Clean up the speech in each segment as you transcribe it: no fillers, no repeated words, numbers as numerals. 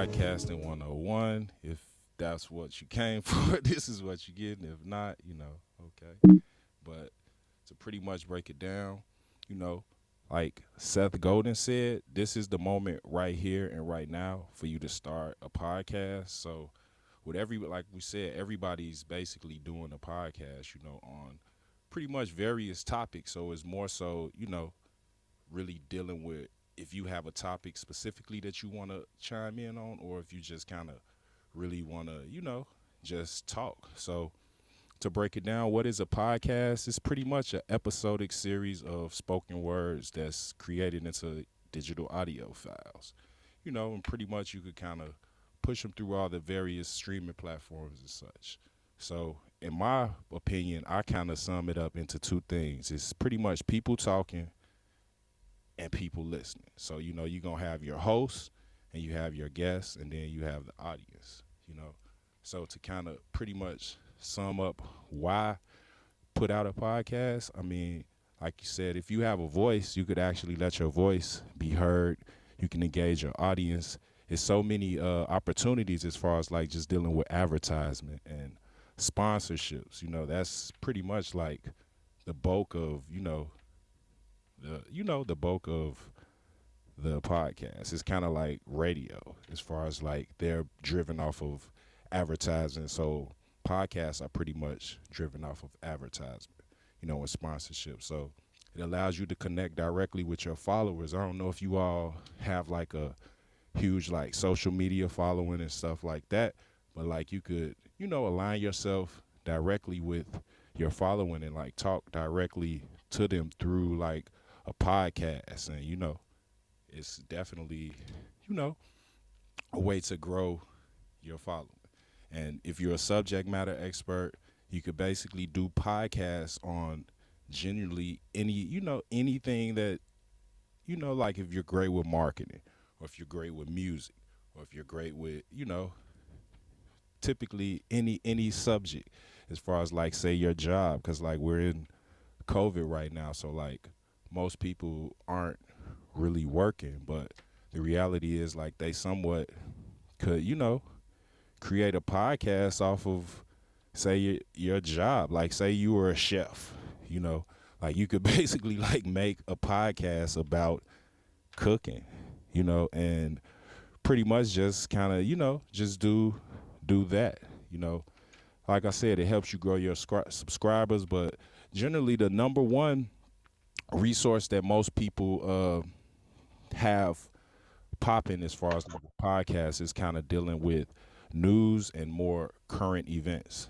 Podcasting 101. If that's what you came for, this is what you're getting. If not, okay. But to pretty much break it down, you know, like Seth Godin said, this is the moment right here and right now for you to start a podcast. So, with like we said, everybody's basically doing a podcast, on pretty much various topics. So, it's more so, really dealing with if you have a topic specifically that you want to chime in on, or if you just kind of really want to, just talk. So, to break it down, what is a podcast? It's pretty much an episodic series of spoken words that's created into digital audio files. And pretty much you could kind of push them through all the various streaming platforms and such. So, in my opinion, I kind of sum it up into two things. It's pretty much people talking and people listening. So, you're going to have your host and you have your guests and then you have the audience. So, to kind of pretty much sum up why put out a podcast, I mean, like you said, if you have a voice, you could actually let your voice be heard. You can engage your audience. There's so many opportunities as far as like just dealing with advertisement and sponsorships. That's pretty much like the bulk of, the bulk of the podcast. It's kind of like radio as far as like they're driven off of advertising. So podcasts are pretty much driven off of advertisement, and sponsorship. So it allows you to connect directly with your followers. I don't know if you all have like a huge like social media following and stuff like that, but like you could, align yourself directly with your following and like talk directly to them through like a podcast. And it's definitely, you know, a way to grow your following. And if you're a subject matter expert, you could basically do podcasts on generally anything that, like if you're great with marketing, or if you're great with music, or if you're great with, typically any subject as far as like say your job, because like we're in COVID right now, so like most people aren't really working, but the reality is like they somewhat could, create a podcast off of say your job. Like say you were a chef, you know, like you could basically like make a podcast about cooking, and pretty much just kind of, just do that, you know. Like I said, it helps you grow your subscribers, but generally the number one resource that most people have popping as far as like a podcast is kind of dealing with news and more current events,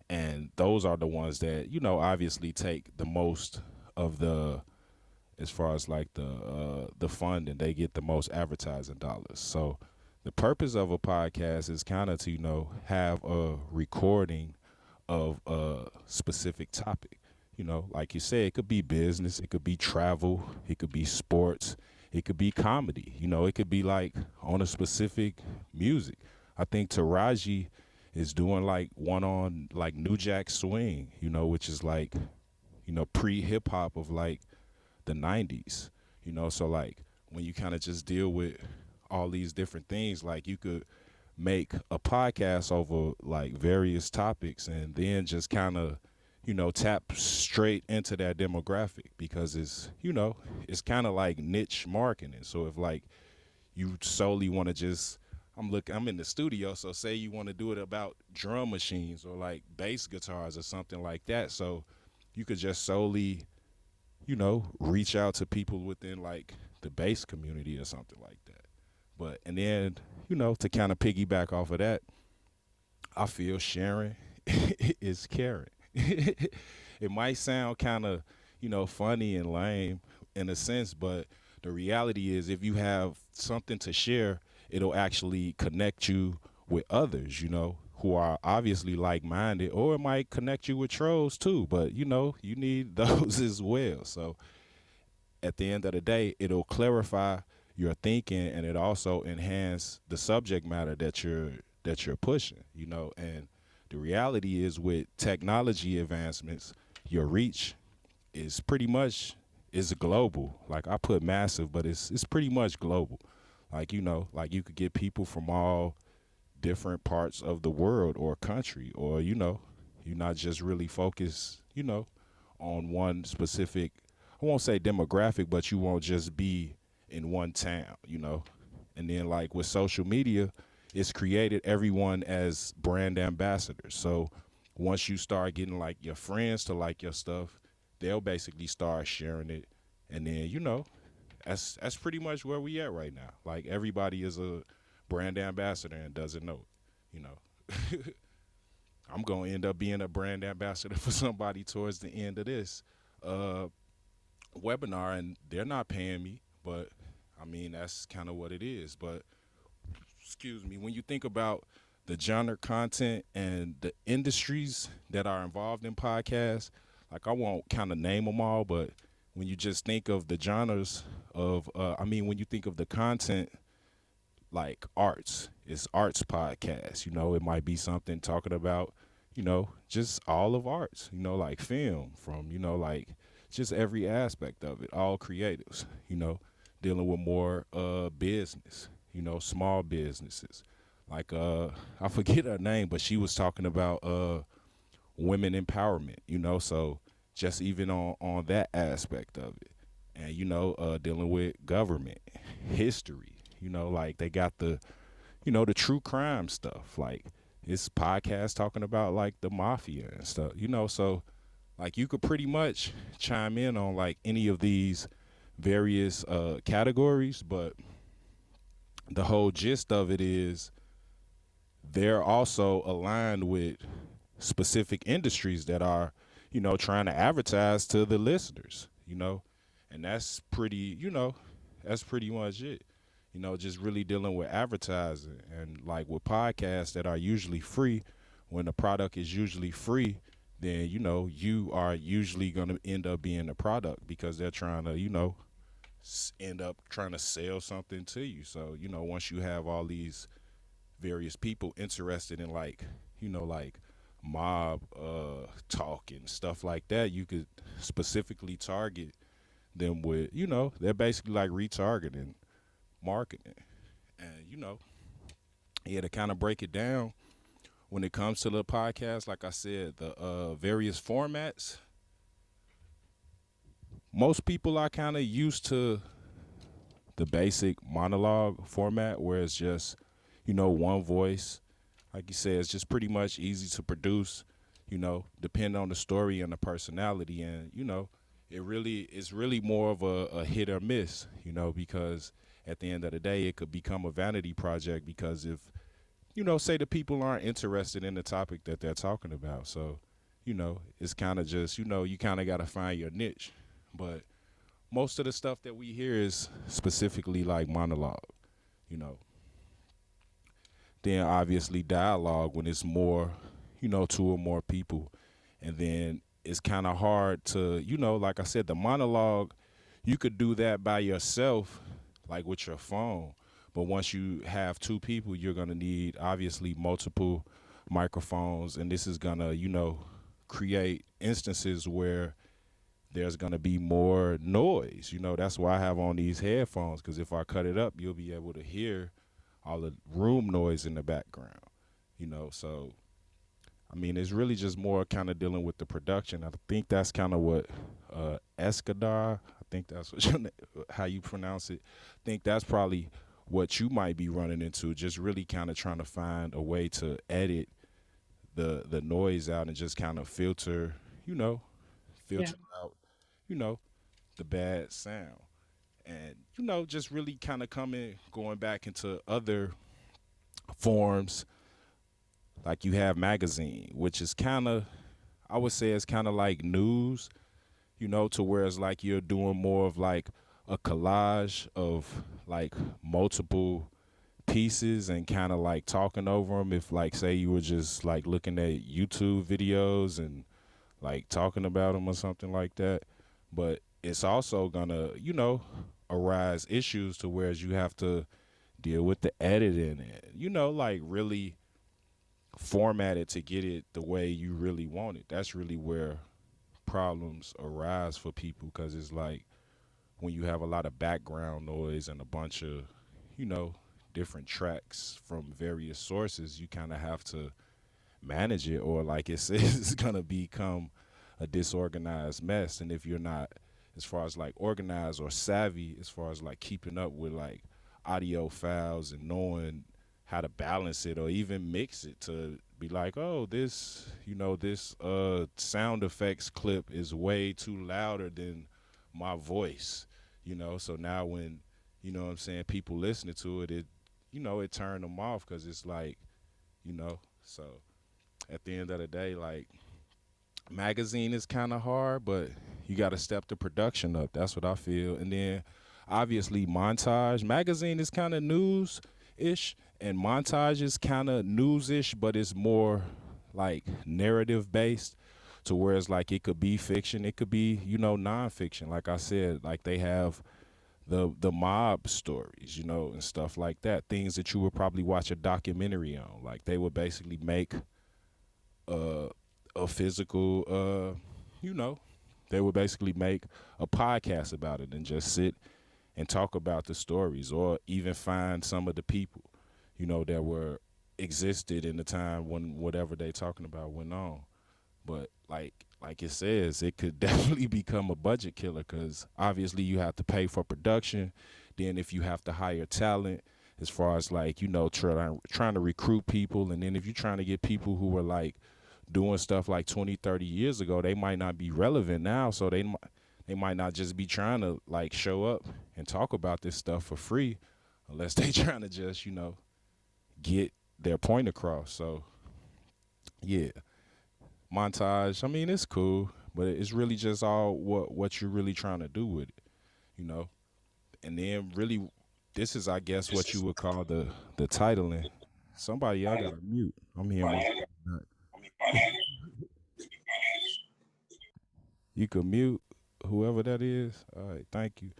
and those are the ones that obviously take the most of the as far as like the fund, and they get the most advertising dollars. So the purpose of a podcast is kind of to have a recording of a specific topic. Like you said, it could be business, it could be travel, it could be sports, it could be comedy. It could be like on a specific music. I think Taraji is doing like one on like New Jack Swing, which is like pre hip hop of like the 90s. So like when you kind of just deal with all these different things, like you could make a podcast over like various topics and then just kind of tap straight into that demographic, because it's kind of like niche marketing. So if like you solely want to just I'm in the studio, so say you want to do it about drum machines or like bass guitars or something like that, so you could just solely reach out to people within like the bass community or something like that. But and then, to kind of piggyback off of that, I feel sharing is caring. It might sound kind of, funny and lame in a sense, but the reality is if you have something to share, it'll actually connect you with others, who are obviously like-minded, or it might connect you with trolls too, but you need those as well. So at the end of the day, it'll clarify your thinking, and it also enhance the subject matter that you're pushing, and the reality is with technology advancements, your reach is pretty much is global. Like I put massive, but it's pretty much global. Like, like you could get people from all different parts of the world or country, or, you're not just really focused, on one specific, I won't say demographic, but you won't just be in one town. And then, like, with social media, it's created everyone as brand ambassadors. So once you start getting like your friends to like your stuff, they'll basically start sharing it. And then, that's pretty much where we at right now. Like, everybody is a brand ambassador and doesn't know it, you know. I'm gonna end up being a brand ambassador for somebody towards the end of this uh, webinar, and they're not paying me, but I mean that's kind of what it is. But excuse me, when you think about the genre content and the industries that are involved in podcasts, like I won't kind of name them all, but when you just think of the genres of, when you think of the content, like arts, it's arts podcast. It might be something talking about, just all of arts. Like film, from like just every aspect of it, all creatives. Dealing with more business. Small businesses. Like I forget her name, but she was talking about women empowerment. So just even on that aspect of it, and dealing with government, history. Like they got the true crime stuff. Like it's podcast talking about like the mafia and stuff. So like you could pretty much chime in on like any of these various categories, but the whole gist of it is they're also aligned with specific industries that are, trying to advertise to the listeners. And that's pretty much it. Just really dealing with advertising and like with podcasts that are usually free. When the product is usually free, then you are usually going to end up being the product because they're trying to, end up trying to sell something to you. So, once you have all these various people interested in like mob talk and stuff like that, you could specifically target them with, they're basically like retargeting marketing. And yeah, to kind of break it down, when it comes to the podcast, like I said, the various formats, most people are kind of used to the basic monologue format where it's just, one voice. Like you said, it's just pretty much easy to produce, depend on the story and the personality. And, it's really more of a hit or miss, because at the end of the day, it could become a vanity project because if, say the people aren't interested in the topic that they're talking about. So, it's kind of just, you kind of got to find your niche. But most of the stuff that we hear is specifically like monologue, you know. Then obviously dialogue when it's more, two or more people. And then it's kind of hard to, like I said, the monologue, you could do that by yourself, like with your phone. But once you have two people, you're going to need obviously multiple microphones. And this is going to, create instances where there's going to be more noise. That's why I have on these headphones, because if I cut it up, you'll be able to hear all the room noise in the background. So I mean, it's really just more kind of dealing with the production. I think that's kind of what Escadar. I think that's what how you pronounce it. I think that's probably what you might be running into. Just really kind of trying to find a way to edit the noise out and just kind of you know, Yeah. filter out, you know, the bad sound. And just really kind of going back into other forms, like you have magazine, which is kind of, I would say it's kind of like news, to where it's like you're doing more of like a collage of like multiple pieces and kind of like talking over them. If like say you were just like looking at YouTube videos and like talking about them or something like that. But it's also gonna, arise issues to whereas you have to deal with the editing and, like really format it to get it the way you really want it. That's really where problems arise for people because it's like when you have a lot of background noise and a bunch of, you know, different tracks from various sources, you kind of have to manage it, or like it says, it's gonna become a disorganized mess. And if you're not, as far as like organized or savvy, as far as like keeping up with like audio files and knowing how to balance it or even mix it to be like, oh, this, this sound effects clip is way too louder than my voice, so now when, what I'm saying, people listening to it, it turned them off because it's like, so at the end of the day, like, magazine is kind of hard, but you got to step the production up. That's what I feel. And then obviously montage. Magazine is kind of news ish, and montage is kind of news ish, but it's more like narrative based. To where it's like it could be fiction, it could be nonfiction. Like I said, like they have the mob stories, and stuff like that. Things that you would probably watch a documentary on. Like they would basically make uh, a physical, you know, they would basically make a podcast about it and just sit and talk about the stories, or even find some of the people, that were existed in the time when whatever they talking about went on. But like it says, it could definitely become a budget killer because obviously you have to pay for production. Then if you have to hire talent, as far as like trying to recruit people, and then if you're trying to get people who were like doing stuff like 20, 30 years ago, they might not be relevant now. So they might not just be trying to like show up and talk about this stuff for free, unless they trying to just get their point across. So yeah, montage. I mean, it's cool, but it's really just all what you're really trying to do with it, you know. And then really, this is I guess what you would call the titling. Somebody I gotta mute. I'm hearing my. You can mute whoever that is. All right, thank you.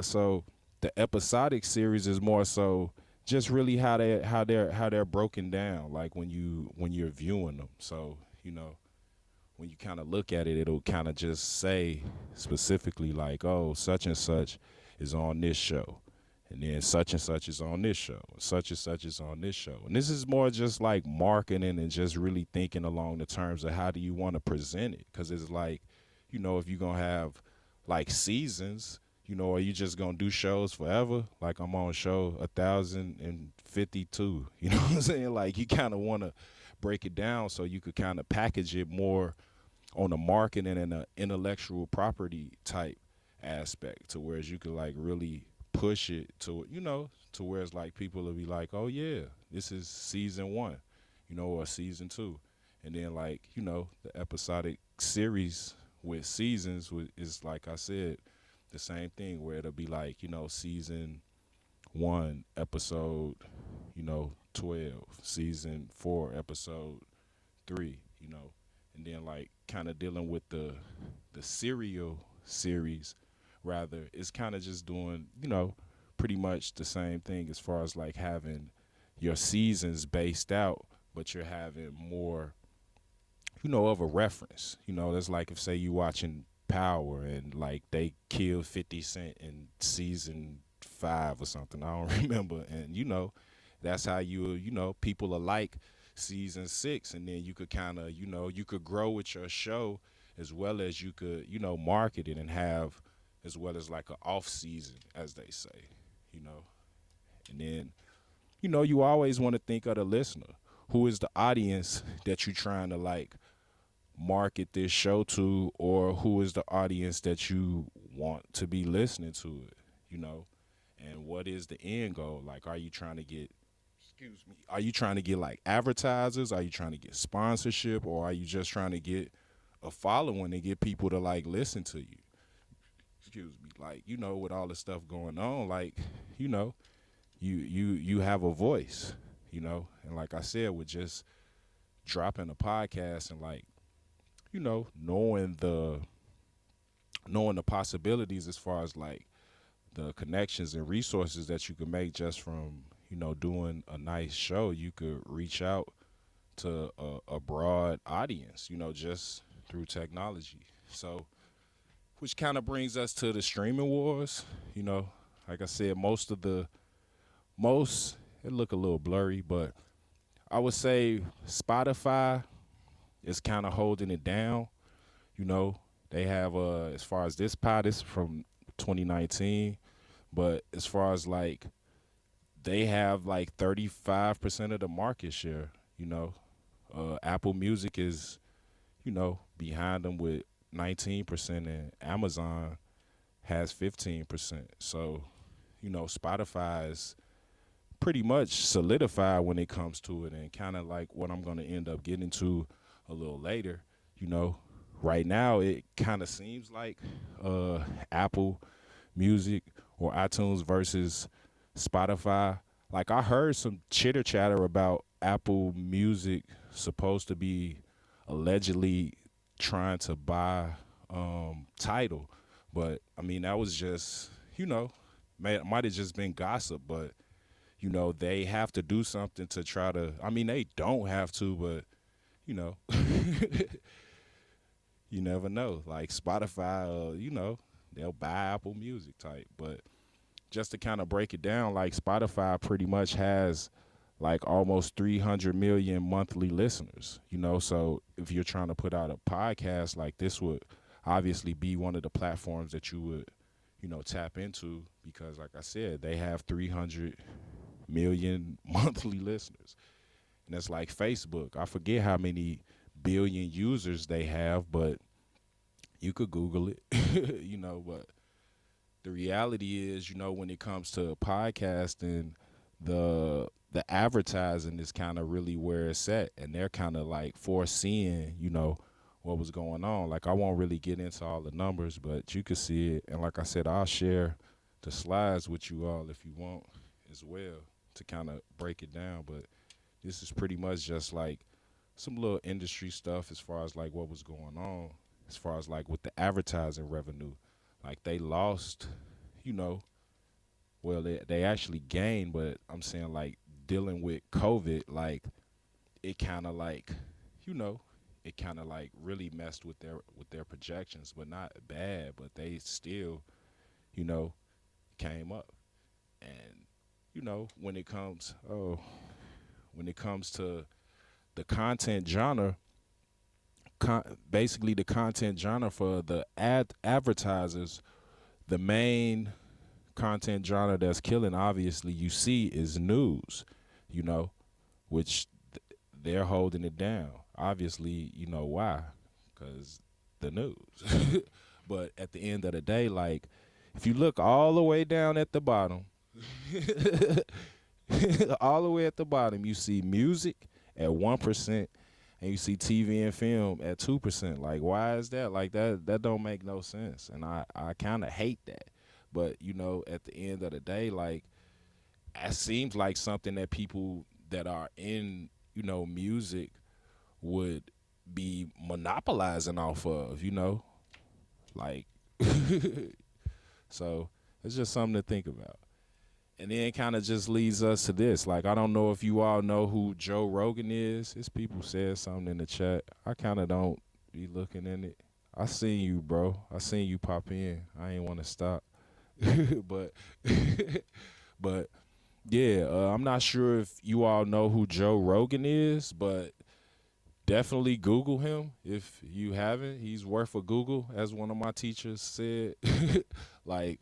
So the episodic series is more so just really how they're broken down, like when you're viewing them. So when you kind of look at it, it'll kind of just say specifically like, oh, such and such is on this show. And then such and such is on this show. Such and such is on this show. And this is more just like marketing and just really thinking along the terms of how do you want to present it. Because it's like, if you're going to have like seasons, are you just going to do shows forever? Like I'm on show 1,052. You know what I'm saying? Like you kind of want to break it down so you could kind of package it more on a marketing and an intellectual property type aspect, to whereas you could like really push it to where it's like people will be like, oh yeah, this is season one, or season two. And then like the episodic series with seasons is like I said, the same thing, where it'll be like season one episode 12, season four episode three, and then like kind of dealing with the serial series. Rather, it's kind of just doing pretty much the same thing as far as like having your seasons based out, but you're having more of a reference. That's like if say you watching Power and like they killed 50 Cent in season five or something. I don't remember, and that's how people are like season six, and then you could kind of you could grow with your show, as well as you could market it and have, as well as like an off season, as they say, you know and then you always want to think of the listener. Who is the audience that you're trying to like market this show to, or who is the audience that you want to be listening to it, and what is the end goal? Like, are you trying to get, excuse me, are you trying to get like advertisers? Are you trying to get sponsorship, or are you just trying to get a following and get people to like listen to you? Excuse me, like with all the stuff going on, like you know, you have a voice, and like I said, with just dropping a podcast and like knowing the possibilities as far as like the connections and resources that you can make just from doing a nice show. You could reach out to a broad audience, just through technology. So, which kind of brings us to the streaming wars. Like I said, most of the most it look a little blurry, but I would say Spotify is kind of holding it down. You know, they have as far as this pod, this is from 2019, but as far as like they have like 35% of the market share. You know, Apple Music is behind them with 19%, and Amazon has 15%. So Spotify is pretty much solidified when it comes to it, and kind of like what I'm going to end up getting to a little later. You know, right now it kind of seems like Apple Music or iTunes versus Spotify. Like I heard some chitter chatter about Apple Music supposed to be allegedly trying to buy Tidal, but I mean that was just might have just been gossip, but they have to do something to try to. I mean they don't have to, but you know you never know. Like Spotify, they'll buy Apple Music type, but just to kind of break it down, like Spotify pretty much has like almost 300 million monthly listeners, so if you're trying to put out a podcast, like this would obviously be one of the platforms that you would, tap into because like I said, they have 300 million monthly listeners. And it's like Facebook. I forget how many billion users they have, but you could Google it, but the reality is, when it comes to podcasting, the advertising is kind of really where it's at, and they're kind of like foreseeing, what was going on. Like I won't really get into all the numbers, but you could see it, and like I said, I'll share the slides with you all if you want as well to kind of break it down. But this is pretty much just like some little industry stuff as far as like what was going on, as far as like with the advertising revenue. Like they lost, you know, well they actually gained, but I'm saying like dealing with COVID, like it kind of like, you know, it kind of like really messed with their projections, but not bad, but they still, you know, came up. And when it comes to the content genre, basically the content genre for the advertisers, the main content genre that's killing, obviously, you see is news, you know, which they're holding it down. Obviously, you know why? Because the news. But at the end of the day, like, if you look all the way down at the bottom, all the way at the bottom, you see music at 1%, and you see TV and film at 2%. Like, why is that? Like that don't make no sense. And I kind of hate that. But at the end of the day, like it seems like something that people that are in music would be monopolizing off of. Like so it's just something to think about. And then it kind of just leads us to this. Like, I don't know if you all know who Joe Rogan is. His people said something in the chat. I kind of don't be looking in it. I seen you, bro. I seen you pop in. I ain't want to stop. but, but yeah, I'm not sure if you all know who Joe Rogan is, but definitely Google him if you haven't. He's worth a Google, as one of my teachers said. Like,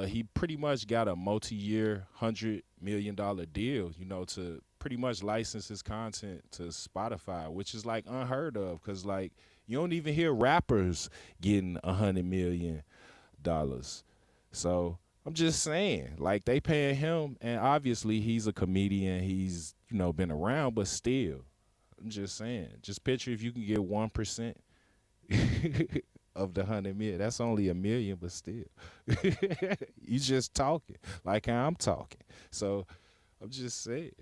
he pretty much got a multi-year $100 million deal, to pretty much license his content to Spotify, which is like unheard of, because like you don't even hear rappers getting $100 million. So I'm just saying, like they paying him, and obviously he's a comedian. He's been around, but still, I'm just saying. Just picture if you can get 1% of the 100 million. That's only a million, but still, you just talking like how I'm talking. So I'm just saying.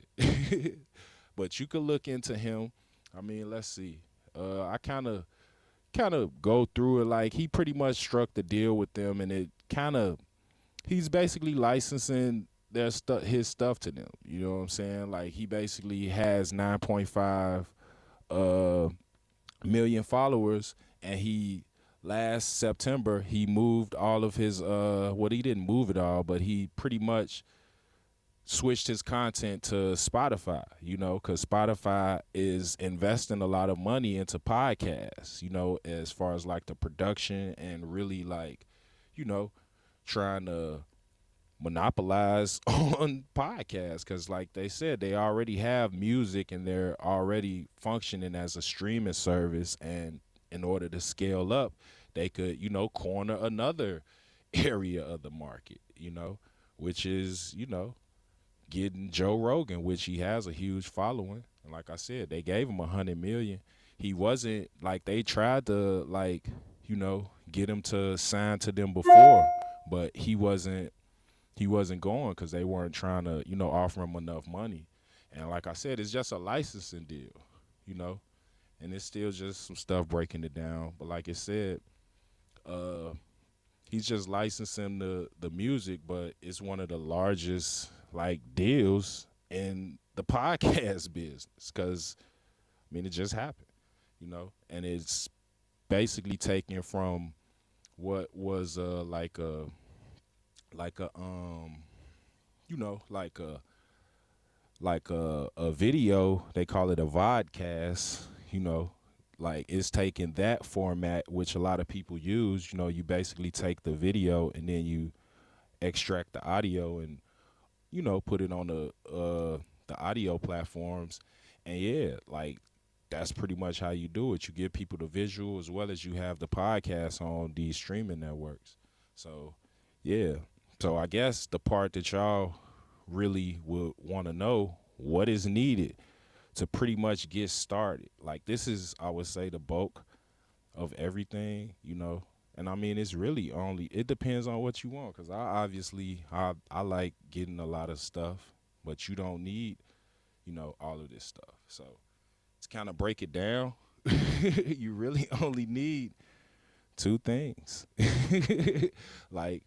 But you could look into him. I mean, let's see. I kind of go through it. Like he pretty much struck the deal with them, and it kind of he's basically licensing his stuff to them. You know what I'm saying? Like he basically has 9.5 uh million followers, and he last September he moved all of his he didn't move it all, but he pretty much switched his content to Spotify, because Spotify is investing a lot of money into podcasts, as far as like the production and really like, you know, trying to monopolize on podcasts because like they said they already have music and they're already functioning as a streaming service, and in order to scale up they could corner another area of the market, which is getting Joe Rogan, which he has a huge following. And like I said, they gave him 100 million. He wasn't like they tried to get him to sign to them before, but he wasn't going because they weren't trying to offer him enough money. And like I said, it's just a licensing deal, you know, and it's still just some stuff breaking it down. But like I said, uh, he's just licensing the music, but it's one of the largest like deals in the podcast business because I mean it just happened, and it's basically taken from what was like a like a video. They call it a vodcast. Like it's taking that format, which a lot of people use. You basically take the video and then you extract the audio and put it on the audio platforms. And yeah, like that's pretty much how you do it. You give people the visual as well as you have the podcast on these streaming networks. So yeah. So I guess the part that y'all really would want to know, what is needed to pretty much get started. Like this is, I would say, the bulk of everything, And I mean, it's really only it depends on what you want. Cause I like getting a lot of stuff, but you don't need all of this stuff. So to kind of break it down, you really only need two things. Like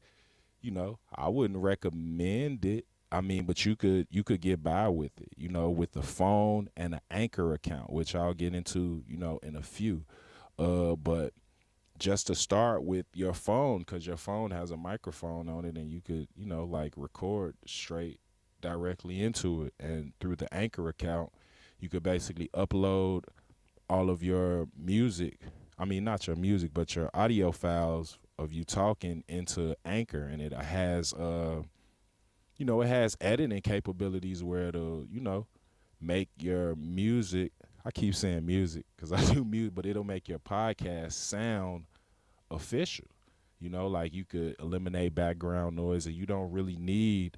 I wouldn't recommend it. I mean, but you could get by with it, with the phone and an Anchor account, which I'll get into, in a few. But just to start with your phone, because your phone has a microphone on it, and you could, like record straight directly into it, and through the Anchor account, you could basically upload all of your music. I mean, not your music, but your audio files of you talking into Anchor, and it has editing capabilities where it'll, make your music. I keep saying music because I do music, but it'll make your podcast sound official. Like you could eliminate background noise, and you don't really need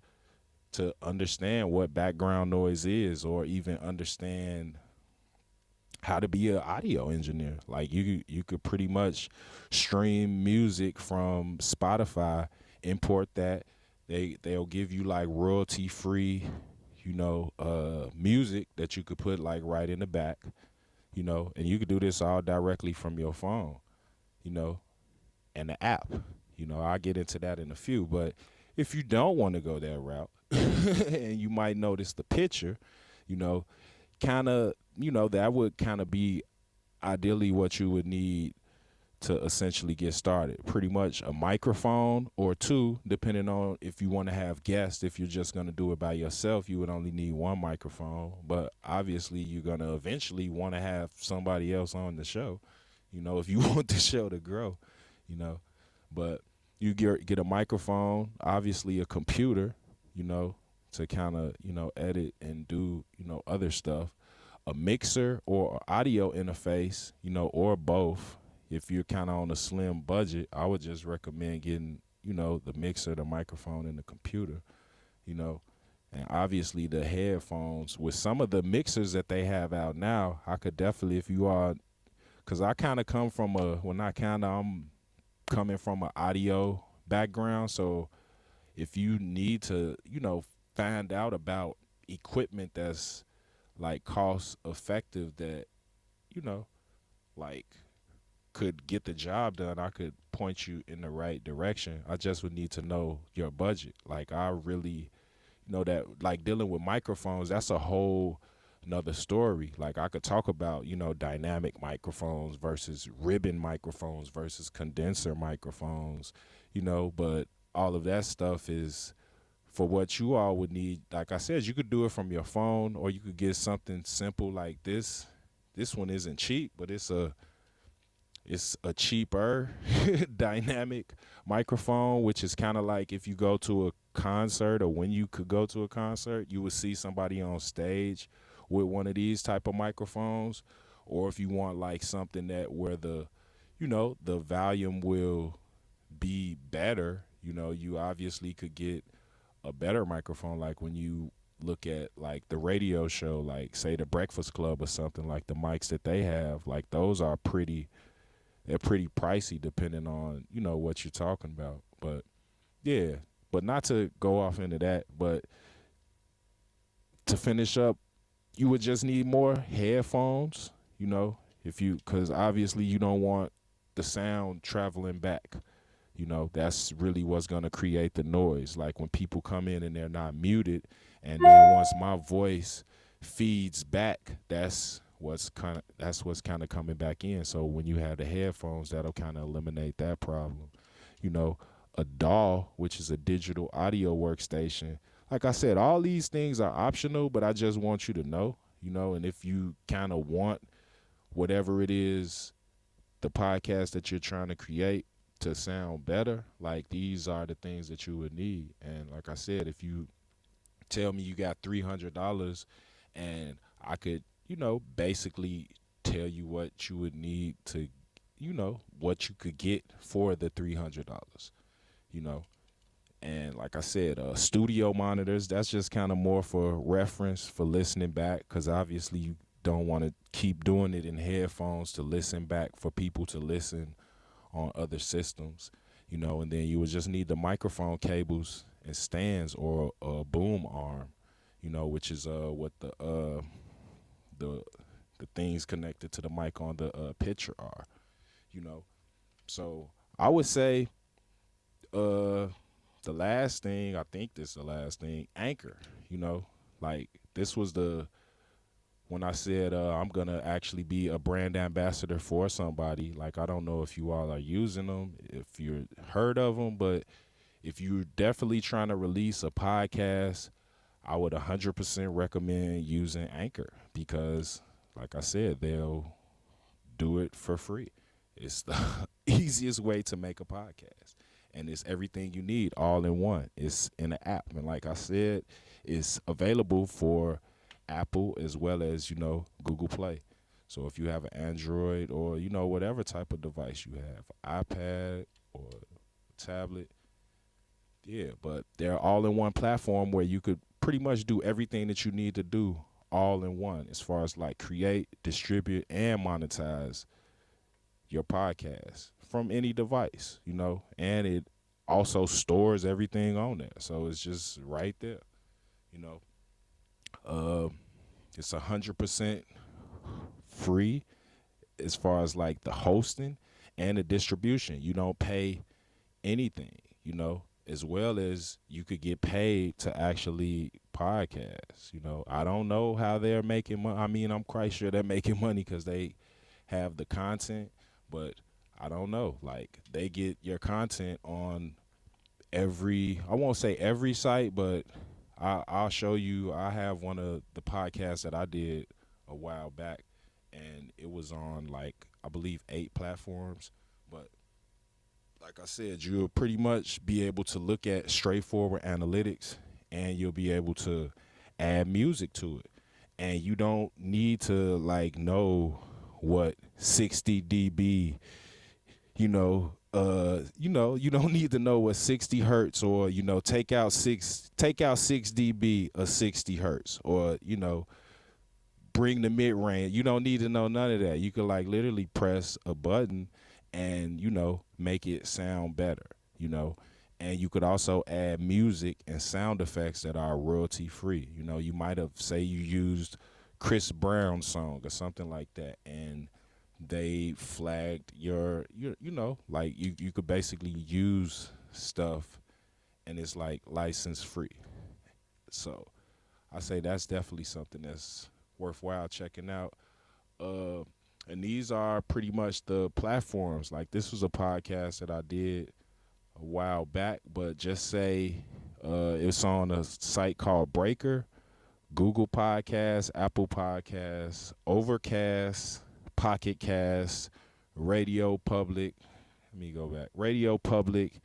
to understand what background noise is or even understand how to be an audio engineer. Like you could pretty much stream music from Spotify, import that. They'll give you like royalty free, music that you could put like right in the back, and you could do this all directly from your phone, you know, and the app. I'll get into that in a few. But if you don't want to go that route, and you might notice the picture, you know, kind of, that would kind of be ideally what you would need to essentially get started. Pretty much a microphone or two, depending on if you want to have guests. If you're just going to do it by yourself, you would only need one microphone. But obviously, you're going to eventually want to have somebody else on the show, if you want the show to grow, you know. But you get a microphone, obviously a computer, to kind of, edit and do, other stuff. A mixer or audio interface, or both. If you're kind of on a slim budget, I would just recommend getting, the mixer, the microphone, and the computer, you know. And obviously the headphones. With some of the mixers that they have out now, I could definitely, if you are, because I kind of come from I'm coming from an audio background. So if you need to, find out about equipment that's like cost effective that, you know, like could get the job done, I could point you in the right direction. I just would need to know your budget. Like I really know that like dealing with microphones, that's a whole another story. Like I could talk about, dynamic microphones versus ribbon microphones versus condenser microphones, but all of that stuff is for what you all would need, like I said, you could do it from your phone, or you could get something simple like this. This one isn't cheap, but it's a cheaper dynamic microphone, which is kind of like if you go to a concert, or when you could go to a concert, you would see somebody on stage with one of these type of microphones. Or if you want like something that where the volume will be better, you obviously could get a better microphone. Like when you look at like the radio show, like say the Breakfast Club or something, like the mics that they have, like those are they're pretty pricey depending on what you're talking about. But yeah, but not to go off into that, but to finish up, you would just need more headphones, you know, if you cuz obviously you don't want the sound traveling back. That's really what's going to create the noise. Like when people come in and they're not muted, and then once my voice feeds back, that's what's kind of coming back in. So when you have the headphones, that'll kind of eliminate that problem. You know, a DAW, which is a digital audio workstation. Like I said, all these things are optional, but I just want you to know, and if you kind of want whatever it is, the podcast that you're trying to create to sound better, like these are the things that you would need. And like I said, if you tell me you got $300 and I could, basically tell you what you would need to, what you could get for the $300, you know. And like I said, studio monitors, that's just kind of more for reference for listening back, because obviously you don't want to keep doing it in headphones to listen back for people to listen on other systems, and then you would just need the microphone cables and stands, or a boom arm, which is what the the things connected to the mic on the picture are, you know. So I would say uh the last thing, I think this is the last thing, Anchor, like this was the when I said I'm gonna actually be a brand ambassador for somebody. Like I don't know if you all are using them, if you're heard of them, but if you're definitely trying to release a podcast, I would 100% recommend using Anchor, because, like I said, they'll do it for free. It's the easiest way to make a podcast, and it's everything you need all in one. It's in the app, and like I said, it's available for Apple as well as Google Play. So if you have an Android, or whatever type of device you have, iPad or tablet, yeah, but they're all in one platform where you could pretty much do everything that you need to do all in one, as far as like create, distribute, and monetize your podcast from any device, and it also stores everything on there. So it's just right there, you know. Uh, it's 100% free as far as like the hosting and the distribution. You don't pay anything, as well as you could get paid to actually podcast. I don't know how they're making money. I mean, I'm quite sure they're making money because they have the content, but I don't know. Like they get your content on I won't say every site, but I'll show you. I have one of the podcasts that I did a while back, and it was on like I believe 8 platforms. But like I said, you'll pretty much be able to look at straightforward analytics, and you'll be able to add music to it. And you don't need to like know what 60 dB, you don't need to know what 60 hertz, or take out 6 dB of 60 hertz, or bring the mid range. You don't need to know none of that. You could like literally press a button and make it sound better, and you could also add music and sound effects that are royalty free. You might have, say you used Chris Brown's song or something like that, and they flagged like you could basically use stuff, and it's like license free. So I say that's definitely something that's worthwhile checking out. Uh, and these are pretty much the platforms. Like this was a podcast that I did a while back, but just say It's on a site called Breaker, Google Podcasts, Apple Podcasts, Overcast, Pocket Cast, Radio Public. Let me go back. Radio Public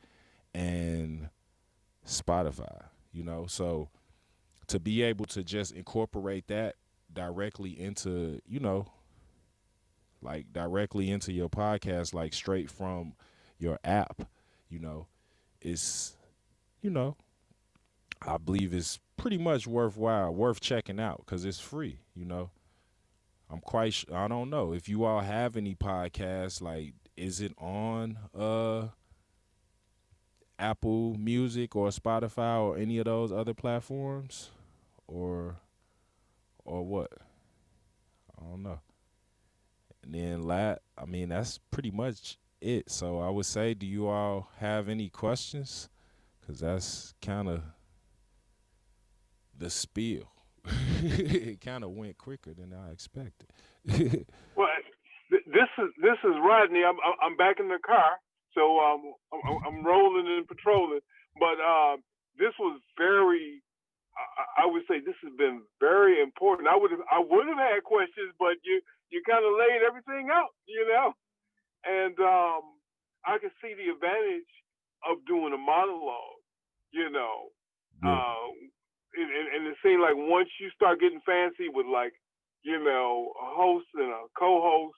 and Spotify. So to be able to just incorporate that directly into, like directly into your podcast, like straight from your app, you know, it's, you know, I believe it's pretty much worthwhile, worth checking out because it's free. I don't know if you all have any podcasts. Like, is it on Apple Music or Spotify or any of those other platforms, or what? I don't know. And then I mean, that's pretty much it. So I would say, do you all have any questions? Because that's kind of the spiel. It kind of went quicker than I expected. Well, this is Rodney. I'm back in the car, so I'm rolling and patrolling. But this was very. I would say this has been very important. I would have had questions, but you kind of laid everything out. And I can see the advantage of doing a monologue. You know, Yeah. and it seems like once you start getting fancy with like a host and a co-host,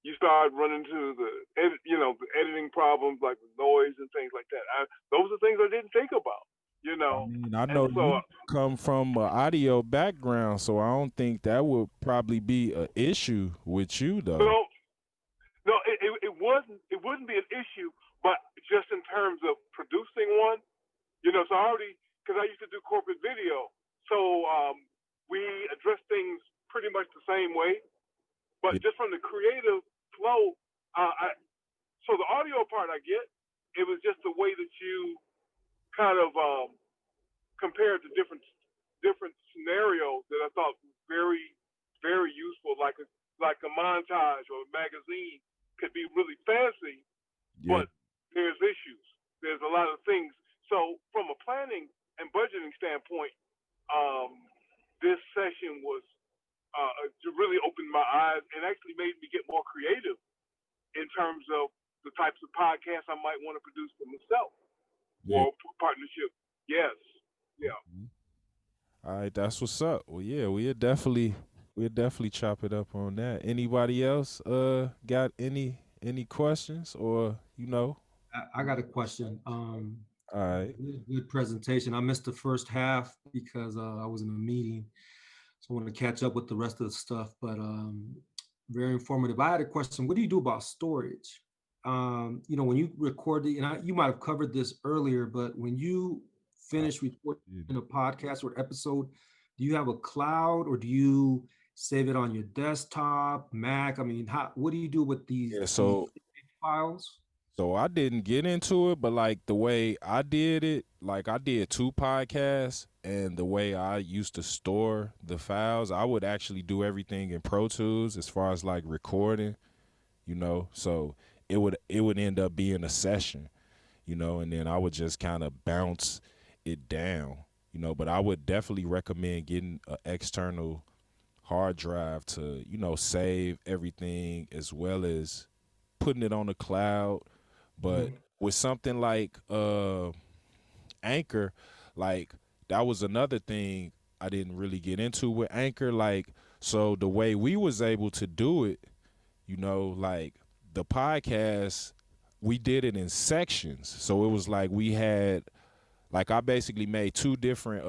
you start running into the editing problems like the noise and things like that. Those are things I didn't think about. You I know, mean, I and know so you come from an audio background, so I don't think that would probably be an issue with you, though. no, no, it wouldn't be an issue, but just in terms of producing one, so I already because I used to do corporate video, so we address things pretty much the same way, Yeah, but just from the creative flow, so the audio part I get. It was just the way that you kind of compared to different scenarios that I thought was very very useful, like a montage or a magazine could be really fancy, yeah, but there's issues. There's a lot of things. So from a planning and budgeting standpoint, um, this session was to really open my eyes and actually made me get more creative in terms of the types of podcasts I might want to produce for myself yeah. or partnership. Yes, yeah. Mhm. All right, that's what's up. Well, yeah, we'll definitely chop it up on that. Anybody else got any questions or I got a question. All right. Good presentation. I missed the first half because I was in a meeting, so I want to catch up with the rest of the stuff. But very informative. I had a question. What do you do about storage? When you record you might have covered this earlier, but when you Uh, finish recording yeah. a podcast or episode, do you have a cloud or do you save it on your desktop, Mac? I mean, what do you do with these Yeah, these so files? I didn't get into it, but like the way I did it, like I did two podcasts, and the way I used to store the files, I would actually do everything in Pro Tools as far as like recording. So it would end up being a session, and then I would just kind of bounce it down. But I would definitely recommend getting an external hard drive to save everything as well as putting it on the cloud. But Mhm. with something like Anchor, like that was another thing I didn't really get into with Anchor. Like, so the way we was able to do it, like the podcast, we did it in sections. So it was like we had, like, I basically made two different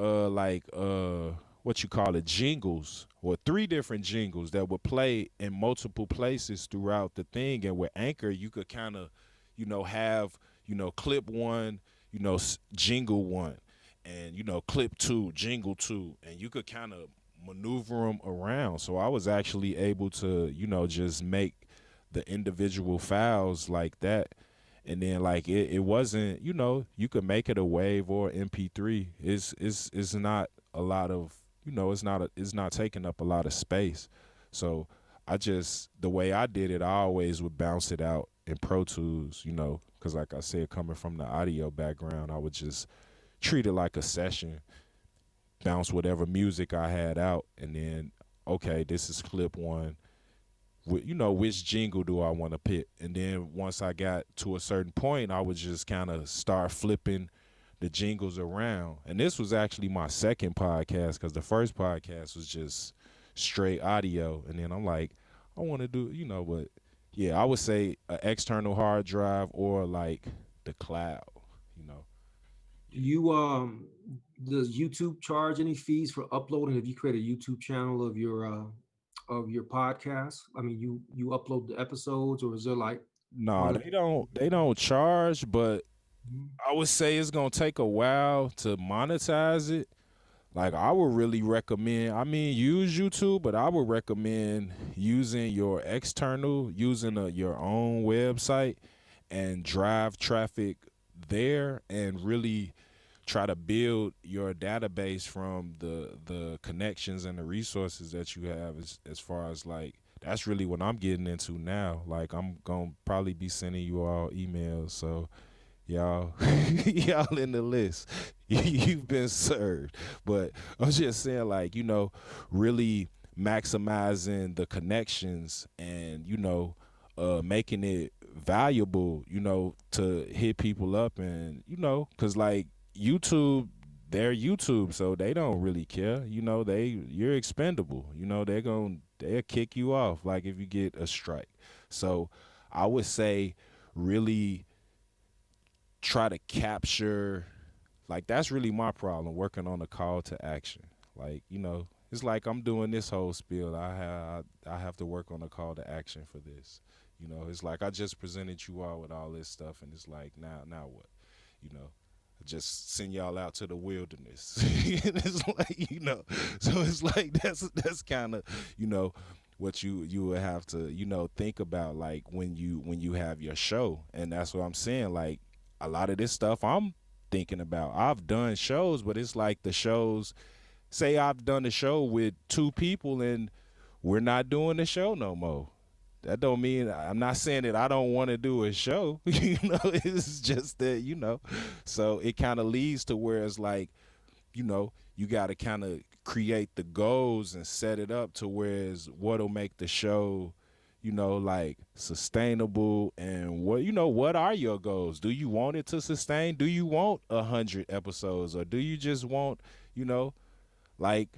what you call it, jingles, or three different jingles that would play in multiple places throughout the thing. And with Anchor, you could kind of have clip one, jingle one, and clip two, jingle two, and you could kind of maneuver them around. So I was actually able to just make the individual files like that. And then like it wasn't, you could make it a wave or MP3. It's not a lot of, it's not taking up a lot of space. So the way I did it, I always would bounce it out in Pro Tools, because like I said, coming from the audio background, I would just treat it like a session, bounce whatever music I had out, and then okay, this is clip one. You know, which jingle do I want to pick? And then once I got to a certain point, I would just kind of start flipping the jingles around. And this was actually my second podcast because the first podcast was just straight audio. And then I'm like, I want to do, you know, but yeah, I would say an external hard drive or like the cloud, you know. You does YouTube charge any fees for uploading if you create a YouTube channel of your podcast? I mean, you upload the episodes, or is there like No, part of they don't charge, but Mhm. I would say it's gonna take a while to monetize it. Like I would really recommend, I mean, use YouTube, but I would recommend using your external, using your own website and drive traffic there and really try to build your database from the connections and the resources that you have as far as like that's really what I'm getting into now. Like I'm gonna probably be sending you all emails. So y'all y'all in the list. You've been served. But I'm just saying like, you know, really maximizing the connections and, you know, making it valuable, you know, to hit people up and, you know, cuz like YouTube, they're YouTube, so they don't really care. You know, you're expendable. You know, they'll kick you off like if you get a strike. So I would say really try to capture like that's really my problem working on a call to action. Like, you know, it's like I'm doing this whole spiel. I have to work on a call to action for this. You know, it's like I just presented you all with all this stuff and it's like now what? You know, just send y'all out to the wilderness. It's like, you know, so it's like that's kind of, you know, what you would have to, you know, think about like when you have your show. And that's what I'm saying. Like a lot of this stuff I'm thinking about. I've done shows, but it's like the shows, say I've done a show with two people and we're not doing the show no more. That don't mean I'm not saying that I don't want to do a show. You know, it's just that, you know. So it kind of leads to where it's like, you know, you got to kind of create the goals and set it up to whereas what'll make the show, you know, like sustainable and what, you know, what are your goals? Do you want it to sustain? Do you want 100 episodes or do you just want, you know, like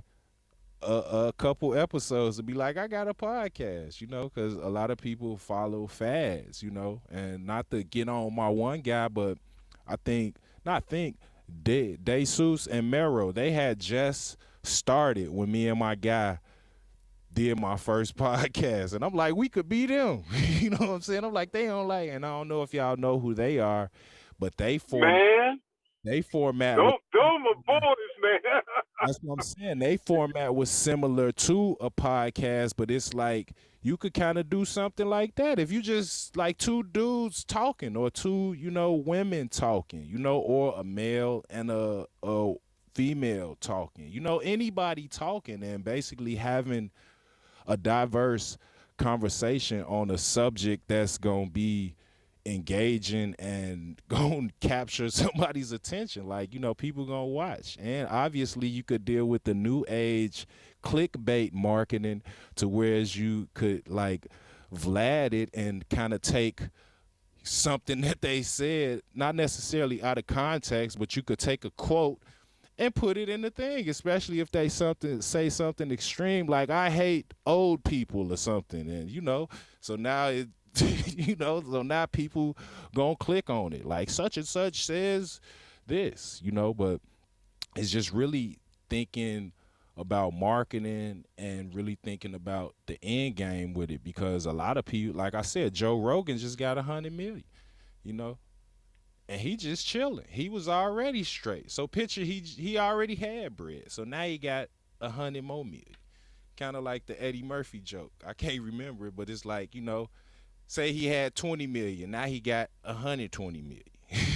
a couple episodes to be like, I got a podcast, you know, because a lot of people follow fads, you know, and not to get on my one guy, but I think, not think, DeSeuss and Mero, they had just started when me and my guy did my first podcast. And I'm like, we could be them. You know what I'm saying? I'm like, they don't like, and I don't know if y'all know who they are, but Man, they format was those my boys, man. that's what I'm saying. They format was similar to a podcast, but it's like you could kind of do something like that if you just like two dudes talking or two, you know, women talking, you know, or a male and a female talking, you know, anybody talking and basically having a diverse conversation on a subject that's going to be engaging and going to capture somebody's attention. Like, you know, people going to watch. And obviously, you could deal with the new age clickbait marketing to whereas you could like Vlad it and kind of take something that they said, not necessarily out of context, but you could take a quote and put it in the thing, especially if they say something extreme like I hate old people or something, and you know, so now it, you know, so now people gonna click on it like such and such says this, you know, but it's just really thinking about marketing and really thinking about the end game with it because a lot of people, like I said, Joe Rogan just got 100 million, you know, and he just chilling. He was already straight. So picture he already had bread. So now he got 100 more million. Kind of like the Eddie Murphy joke. I can't remember it, but it's like, you know, say he had 20 million. Now he got 120 million.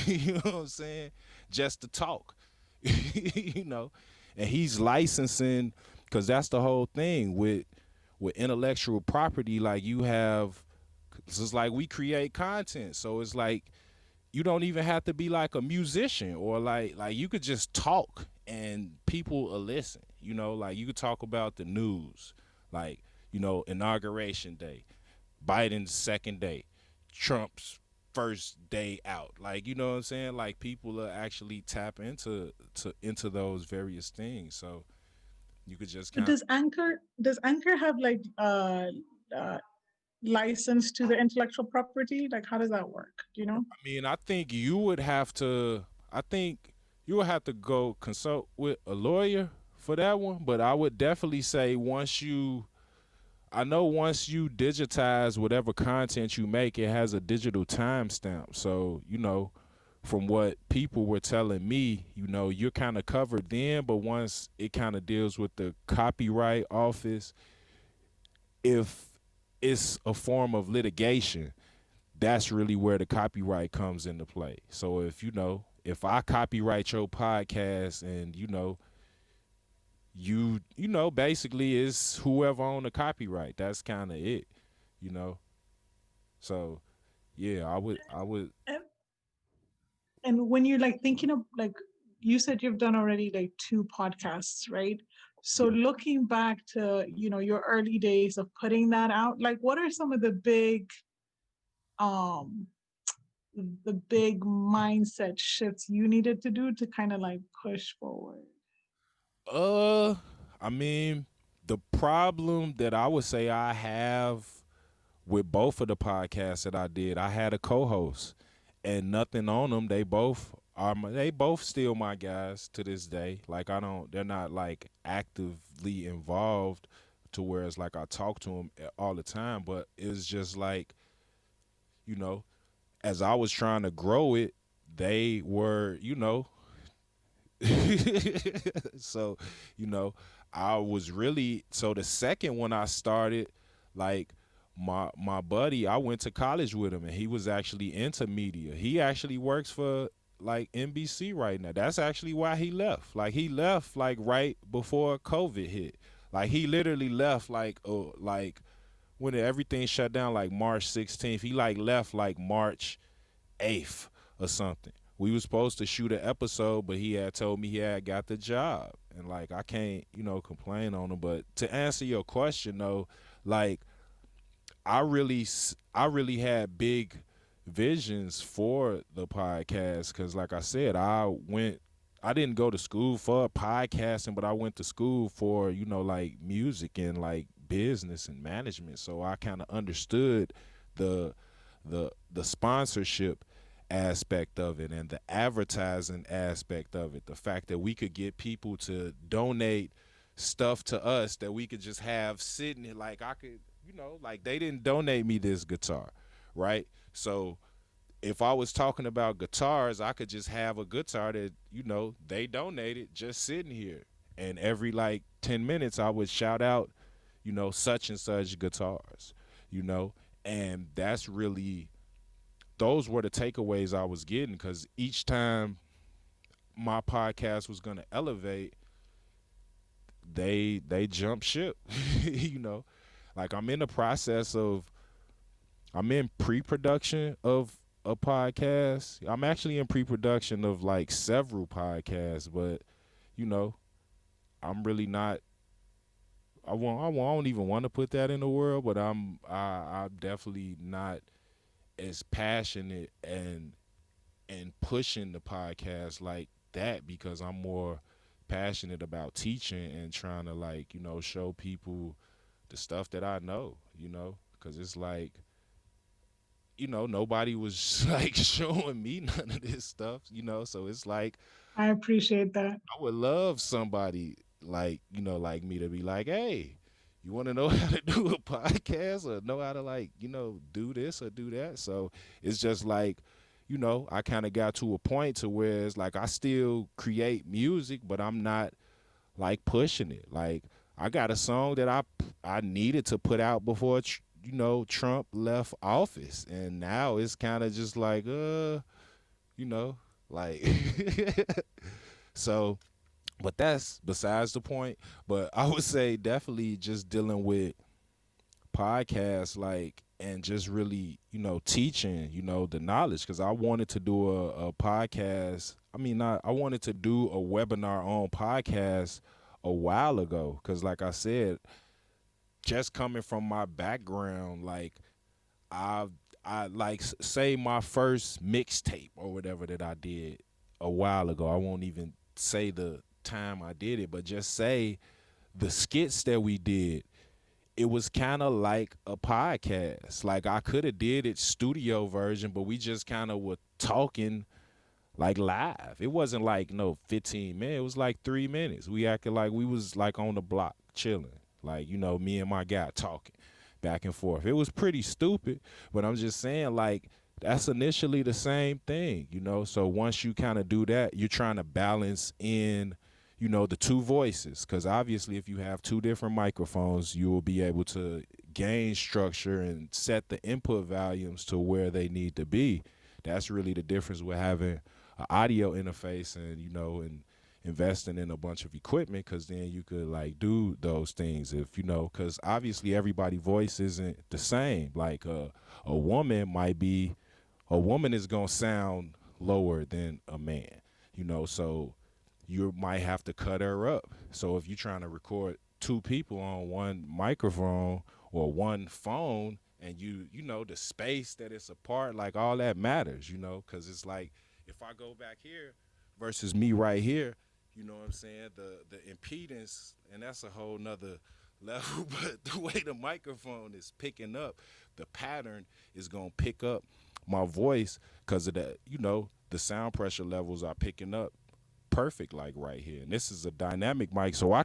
You know what I'm saying? Just to talk. You know, and he's licensing because that's the whole thing with intellectual property. Like you have, it's just like we create content. So it's like you don't even have to be like a musician, or like you could just talk and people will listen. You know, like you could talk about the news, like, you know, inauguration day, Biden's second day, Trump's first day out. Like, you know what I'm saying? Like people are actually tap into those various things. So you could just But kind of, does Anchor have like uh license to the intellectual property? Like how does that work? Do you know? I mean, I think you would have to, I think you would have to go consult with a lawyer for that one. But I would definitely say I know once you digitize whatever content you make, it has a digital timestamp. So, you know, from what people were telling me, you know, you're kind of covered then, but once it kind of deals with the copyright office, if it's a form of litigation, that's really where the copyright comes into play. So if you know, if I copyright your podcast and you know basically it's whoever own the copyright. That's kind of it, you know. So yeah, I would And, and when you're like thinking of like you said you've done already like two podcasts, right? So yeah. looking back to, your early days of putting that out, like what are some of um the big mindset shifts you needed to do to kind of like push forward? Uh I mean, the problem that I would say I have with both of the podcasts that I did, I had a co-host and nothing on them. They both still my guys to this day. Like they're not like actively involved to where it's like I talk to them all the time, but it's just like, you know, as I was trying to grow it, they were, so, you know, I was really, so the second one I started, like my buddy, I went to college with him and he was actually into media. He actually works for like NBC right now. That's actually why he left. Like he left like right before COVID hit. Like he literally left like when everything shut down like March 16th. He like left like March 8th or something. We was supposed to shoot an episode, but he had told me he had got the job. And like I can't, complain on him. But to answer your question though, like I really had big visions for the podcast because like I said, I didn't go to school for podcasting, but I went to school for, like music and like business and management. So I kind of understood the the sponsorship aspect of it and the advertising aspect of it. The fact that we could get people to donate stuff to us that we could just have sitting here, like I could, like they didn't donate me this guitar, right? So if I was talking about guitars, I could just have a guitar that, they donated just sitting here. And every like 10 minutes I would shout out, such and such guitars, you know? And that's really, those were the takeaways I was getting because each time my podcast was going to elevate, they jump ship, you know? Like I'm in pre-production of a podcast. I'm actually in pre-production of like several podcasts, but you know, I'm really not. I won't even want to put that in the world, but I'm definitely not as passionate and pushing the podcast like that because I'm more passionate about teaching and trying to like show people the stuff that I know, because it's like nobody was like showing me none of this stuff, so it's like I appreciate that. I would love somebody like, like me to be like, hey, you want to know how to do a podcast or know how to like, do this or do that. So it's just like, I kind of got to a point to where it's like I still create music, but I'm not like pushing it. Like I got a song that I needed to put out before Trump left office, and now it's kind of just like like so, but that's besides the point. But I would say definitely just dealing with podcast, like, and just really, teaching, the knowledge. Because I wanted to do a podcast. I mean, not, I wanted to do a webinar on podcast a while ago. Because, like I said, just coming from my background, like, I, I like, say my first mixtape or whatever that I did a while ago. I won't even say the time I did it, but just say the skits that we did, it was kind of like a podcast. Like, I could have did it studio version, but we just kind of were talking like live. It wasn't like no 15 minutes. It was like 3 minutes. We acted like we was like on the block chilling. Like, me and my guy talking back and forth. It was pretty stupid, but I'm just saying, like, that's initially the same thing, So once you kind of do that, you're trying to balance in, the two voices. Because obviously, if you have two different microphones, you will be able to gain structure and set the input volumes to where they need to be. That's really the difference with having an audio interface and, and investing in a bunch of equipment, because then you could like do those things if because obviously everybody's voice isn't the same. Like a woman is gonna sound lower than a man, so you might have to cut her up. So if you're trying to record two people on one microphone or one phone, and the space that it's apart, like all that matters, because it's like if I go back here versus me right here, you know what I'm saying? The impedance, and that's a whole nother level, but the way the microphone is picking up, the pattern is gonna pick up my voice because of that, the sound pressure levels are picking up perfect, like right here. And this is a dynamic mic, so I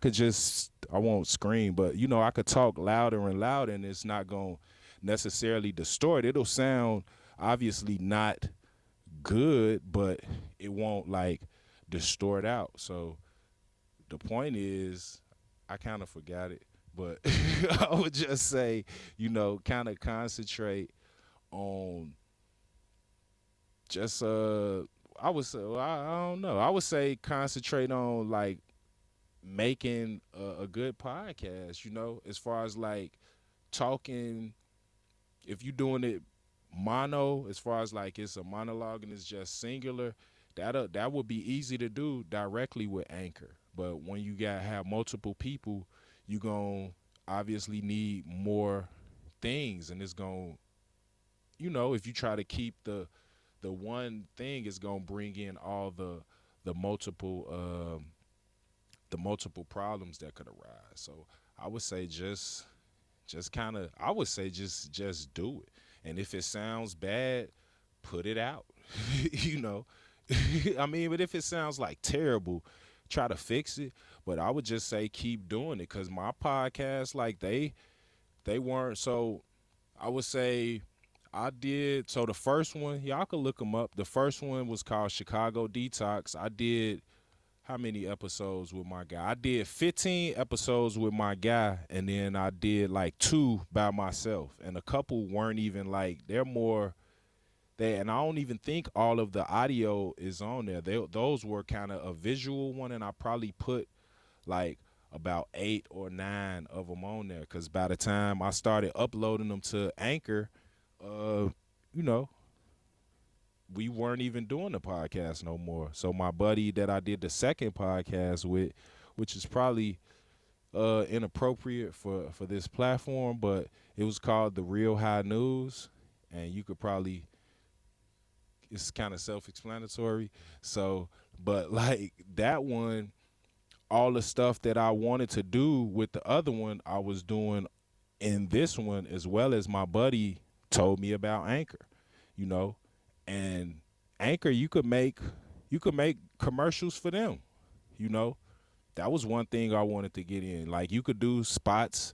won't scream, but I could talk louder and louder, and it's not gonna necessarily distort. It'll sound obviously not good, but it won't like distort out. So the point is, I kind of forgot it, but I would just say, kind of concentrate on just I would say, well, I don't know. I would say concentrate on like making a good podcast, as far as like talking. If you're doing it mono, as far as like it's a monologue and it's just singular, that would be easy to do directly with Anchor. But when you have multiple people, you gonna obviously need more things, and it's gonna, if you try to keep the one thing, is gonna bring in all the multiple the multiple problems that could arise. So I would say just kind of, I would say just do it. And if it sounds bad, put it out. I mean, but if it sounds like terrible, try to fix it. But I would just say keep doing it, because my podcast, like they weren't. So I would say I did. So the first one, y'all could look them up. The first one was called Chicago Detox. I did how many episodes with my guy? I did 15 episodes with my guy, and then I did like 2 by myself. And a couple weren't even like, they're more, and I don't even think all of the audio is on there. Those were kind of a visual one, and I probably put like about 8 or 9 of them on there, because by the time I started uploading them to Anchor, you know, we weren't even doing the podcast no more. So my buddy that I did the second podcast with, which is probably inappropriate for this platform, but it was called The Real High News, and you could probably, it's kind of self-explanatory. So, but like that one, all the stuff that I wanted to do with the other one, I was doing in this one, as well as my buddy told me about Anchor, you know, and Anchor, you could make commercials for them, you know. That was one thing I wanted to get in. Like, you could do spots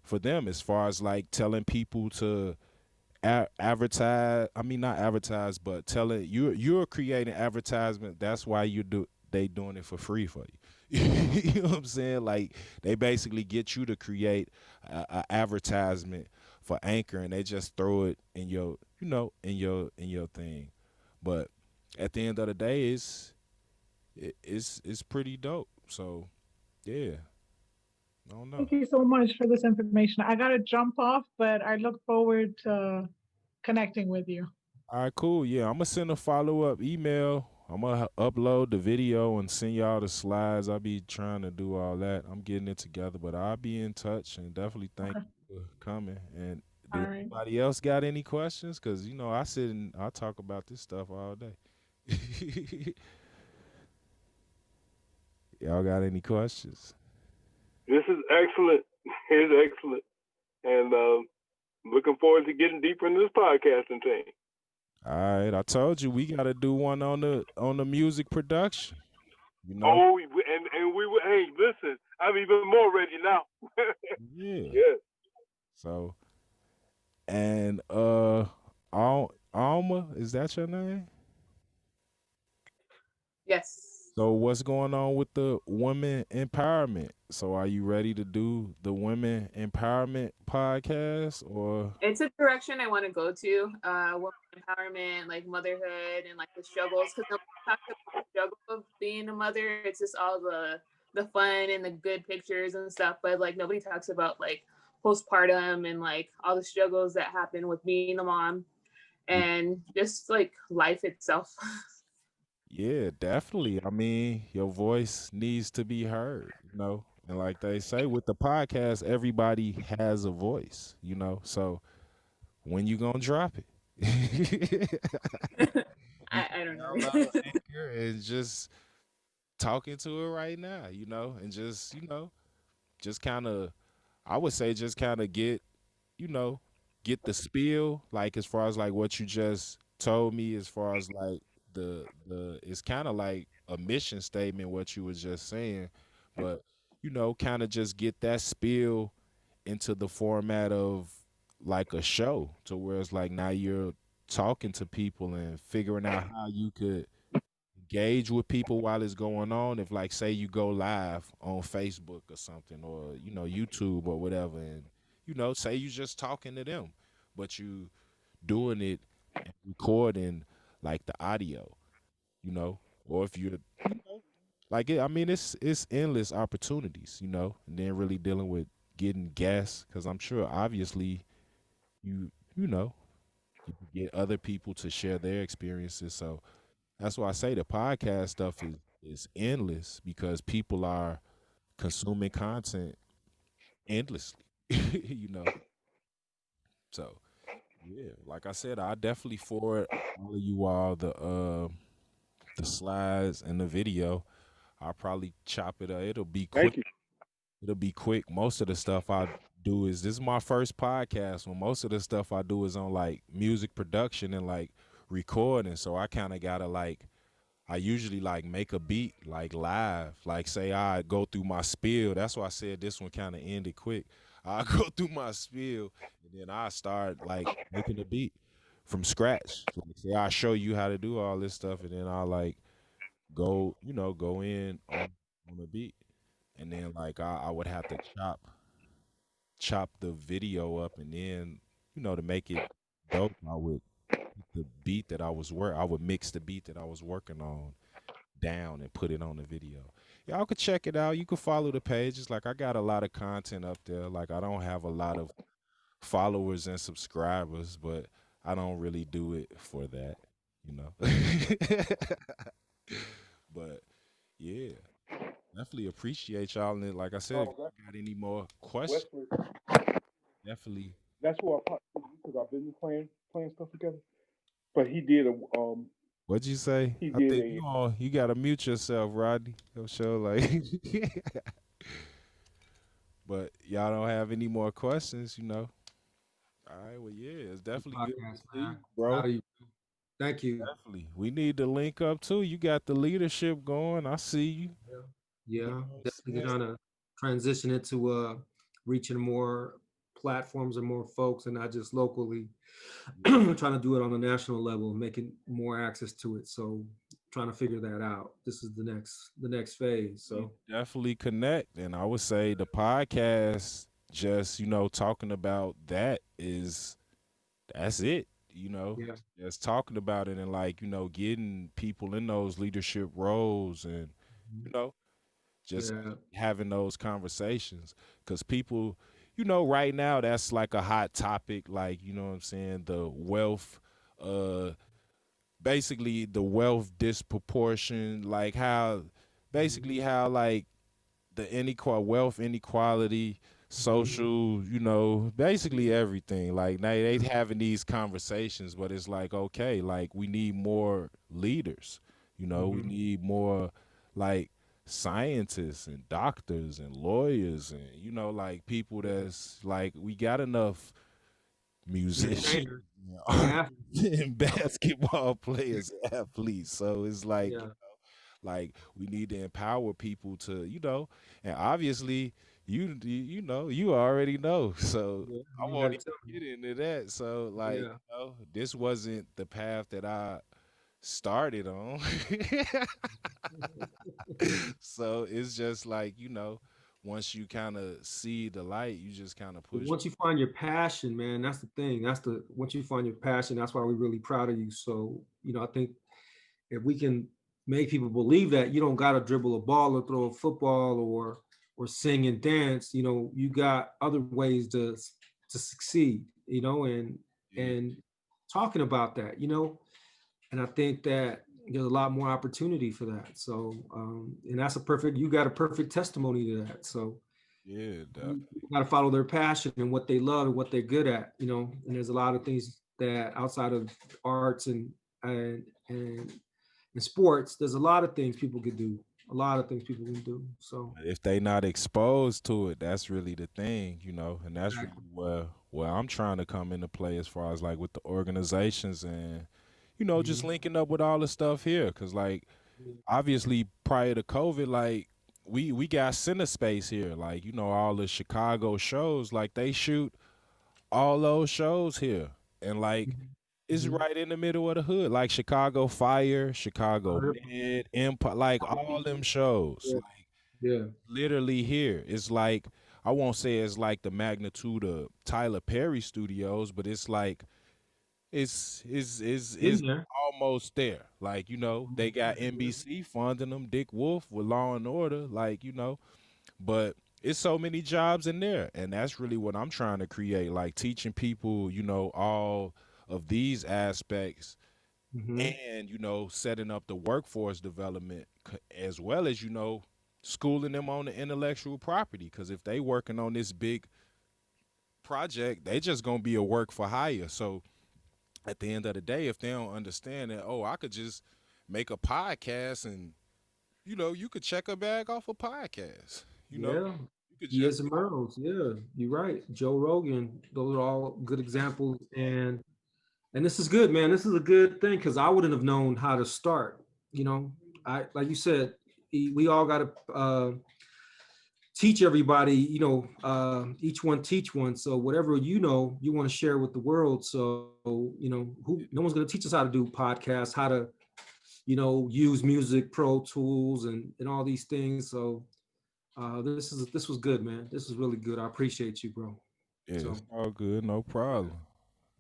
for them, as far as like telling people to advertise. I mean, not advertise, but telling you're creating advertisement. That's why they doing it for free for you. You know what I'm saying? Like, they basically get you to create a advertisement for Anchor, and they just throw it in your, in your thing. But at the end of the day, it's pretty dope. So, yeah. I don't know. Thank you so much for this information. I got to jump off, but I look forward to connecting with you. All right, cool. Yeah, I'm gonna send a follow up email. I'm gonna upload the video and send y'all the slides. I'll be trying to do all that. I'm getting it together, but I'll be in touch and definitely thank Okay. you for coming. And All do right. anybody else got any questions? Cause you know I sit and I talk about this stuff all day. Y'all got any questions? This is excellent. It's excellent. And looking forward to getting deeper into this podcasting thing. All right, I told you we got to do one on the music production. You know? Oh, and we hey, listen, I'm even more ready now. Yeah. Yes. So, and Alma, is that your name? Yes. So what's going on with the women empowerment? So are you ready to do the women empowerment podcast or? It's a direction I want to go to. Women empowerment, like motherhood and like the struggles. Because nobody talks about the struggle of being a mother. It's just all the fun and the good pictures and stuff. But like nobody talks about like postpartum and like all the struggles that happen with being a mom and just like life itself. Yeah, definitely. I mean, your voice needs to be heard, And like they say with the podcast, everybody has a voice, So when you gonna drop it? I don't know. Download Anchor and just talking to it right now, and just kind of, I would say, just kind of get the spiel, like as far as like what you just told me, as far as like the it's kind of like a mission statement what you was just saying, but kind of just get that spiel into the format of like a show to where it's like now you're talking to people and figuring out how you could engage with people while it's going on. If like say you go live on Facebook or something or YouTube or whatever, and say you just talking to them, but you doing it and recording like the audio, or if you're like it, I mean it's endless opportunities, and then really dealing with getting guests because I'm sure obviously you know you can get other people to share their experiences. So that's why I say the podcast stuff is endless because people are consuming content endlessly, you know. So yeah, like I said, I definitely forward all of you all the slides and the video. I'll probably chop it up. It'll be quick. Thank you. It'll be quick. Most of the stuff I do is this is my first podcast. When most of the stuff I do is on like music production and like recording. So I kind of gotta like I usually like make a beat like live. Like say I go through my spiel. That's why I said this one kind of ended quick. I go through my spiel and then I start like making a beat from scratch. Like say I show you how to do all this stuff and then I like go in on the beat. And then like I would have to chop the video up and then, to make it dope, I would the beat that I would mix the beat that I was working on down and put it on the video. Y'all could check it out. You could follow the page. It's like I got a lot of content up there. Like I don't have a lot of followers and subscribers, but I don't really do it for that, you know. But yeah, definitely appreciate y'all. And like I said, if you got any more questions, Wesley, definitely. that's who I because I've been playing stuff together. But he did What'd you say? he I did think a you gotta mute yourself, Rodney. Yo, show like. But y'all don't have any more questions, All right, well, yeah, it's definitely good to Podcast, see you, man. bro. Proud of you. Thank you. Definitely, we need to link up too. You got the leadership going. I see you. You know Yeah, what I'm definitely saying? trying to transition it to reaching more platforms and more folks, and not just locally. Trying to do it on a national level, making more access to it. So trying to figure that out. This is the next phase. So Definitely connect, and I would say the podcast, just talking about that's it. yeah, Just talking about it and like getting people in those leadership roles and Mhm. you know just Yeah. having those conversations, because people, right now that's like a hot topic, like, you know what I'm saying, the wealth, uh basically the wealth disproportion, like how basically how like the wealth inequality, social, basically everything. Like now they having these conversations, but it's like, okay, like we need more leaders. We Mhm. need more like scientists and doctors and lawyers and like people that's like, we got enough musicians, Entertainers and athletes. and basketball players, athletes. So it's like, Yeah. like we need to empower people to, and obviously you already know. So Yeah. I You won't gotta even tell me. get into that. So like, Yeah. this wasn't the path that I started on. So it's just like, once you kind of see the light, you just kind of But push. once you find your passion, man, that's the thing. Once you find your passion, that's why we're really proud of you. So, I think if we can make people believe that you don't gotta dribble a ball or throw a football or sing and dance, you got other ways to succeed, Yeah, and talking about that, and I think that there's a lot more opportunity for that. So, and you got a perfect testimony to that. So, yeah, people got to follow their passion and what they love and what they're good at, and there's a lot of things that outside of arts and sports, there's a lot of things people could do, a lot of things people can do. So, if they not exposed to it, that's really the thing, and that's really exactly. where I'm trying to come into play, as far as like with the organizations and just Mhm. linking up with all the stuff here, because like obviously prior to COVID, like we got center space here, like all the Chicago shows, like they shoot all those shows here, and like it's Mhm. right in the middle of the hood, like Chicago Fire, Chicago 100%. Med, Empire, like all them shows, Yeah. like Yeah. literally here. It's like, I won't say it's like the magnitude of Tyler Perry Studios, but it's like it's In there. almost there. Like, they got NBC funding them, Dick Wolf with Law and Order, like, but it's so many jobs in there. And that's really what I'm trying to create, like teaching people, all of these aspects, Mhm. and setting up the workforce development, as well as schooling them on the intellectual property, because if they working on this big project, they just gonna be a work for hire. So at the end of the day, if they don't understand that, oh, I could just make a podcast, and you could check a bag off a podcast, Yeah. you could just Diaz and Merles. Yeah, you're right. Joe Rogan. Those are all good examples. And this is good, man. This is a good thing because I wouldn't have known how to start. You know, I like you said, we all got to teach everybody. Each one teach one. So whatever you want to share with the world. So no one's going to teach us how to do podcasts, how to use music, Pro Tools, and all these things. So this was good, man. This is really good. I appreciate you, bro. yeah, it's So all good, no problem.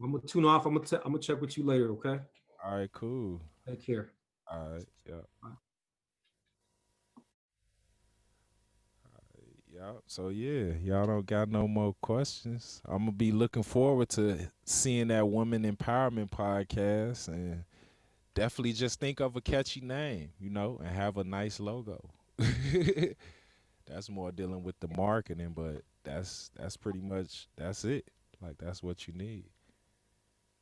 I'm gonna tune off. I'm gonna check with you later. Okay. All right, cool. Take care. All right, yeah. Bye. Yeah, so yeah, y'all don't got no more questions. I'm gonna be looking forward to seeing that woman empowerment podcast, and definitely just think of a catchy name, and have a nice logo. That's more dealing with the marketing, but that's pretty much that's it. Like that's what you need,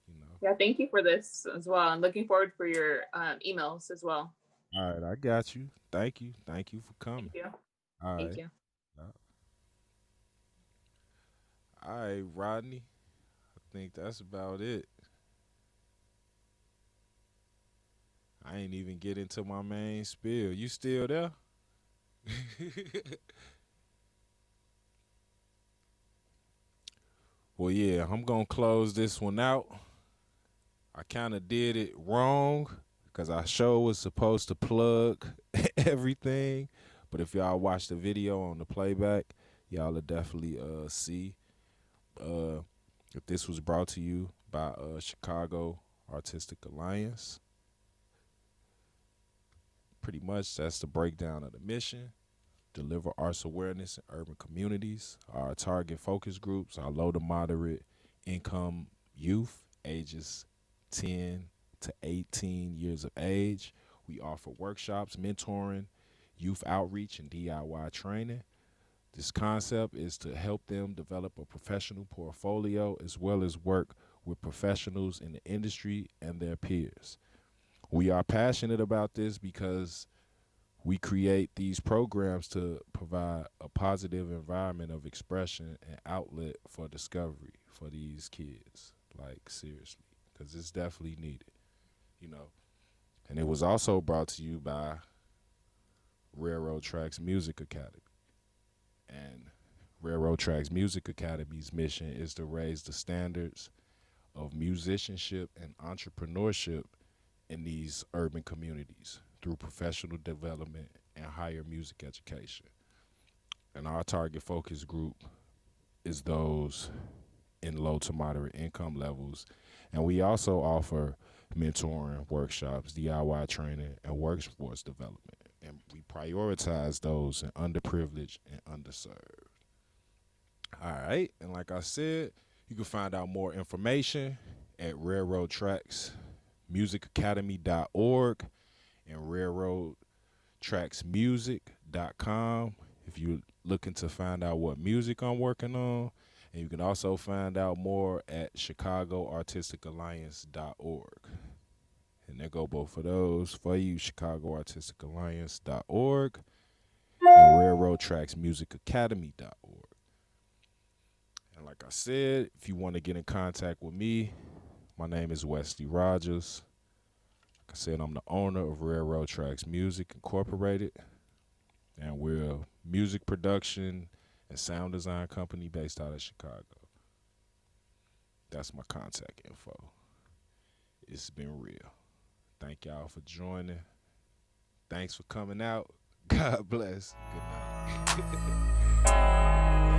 you know. Yeah, thank you for this as well. I'm looking forward for your emails as well. All right, I got you. Thank you for Thank coming. you. All Thank right, you. uh, all right, Rodney. I think that's about it. I ain't even get into my main spiel. You still there? Well, yeah, I'm gonna close this one out. I kind of did it wrong because I sure was supposed to plug everything. But if y'all watch the video on the playback, y'all will definitely see uh, if this was brought to you by Chicago Artistic Alliance. Pretty much that's the breakdown of the mission. deliver arts awareness in urban communities. Our target focus groups are low to moderate income youth, ages 10 to 18 years of age. We offer workshops, mentoring, youth outreach, and DIY training. This concept is to help them develop a professional portfolio as well as work with professionals in the industry and their peers. We are passionate about this because we create these programs to provide a positive environment of expression and outlet for discovery for these kids. Like, seriously, because it's definitely needed, you know. And it was also brought to you by Railroad Tracks Music Academy. And Railroad Tracks Music Academy's mission is to raise the standards of musicianship and entrepreneurship in these urban communities through professional development and higher music education. And our target focus group is those in low to moderate income levels. And we also offer mentoring workshops, DIY training, and workforce development. And we prioritize those in underprivileged and underserved. All right. And like I said, you can find out more information at railroadtracksmusicacademy.org and railroadtracksmusic.com if you're looking to find out what music I'm working on. And you can also find out more at chicagoartisticalliance.org. And there go both of those for you, chicagoartisticalliance.org and railroadtracksmusicacademy.org. And like I said, if you want to get in contact with me, my name is Wesley Rogers. Like I said, I'm the owner of Railroad Tracks Music Incorporated, and we're a music production and sound design company based out of Chicago. That's my contact info. It's been real. Thank y'all for joining. Thanks for coming out. God bless. Good night.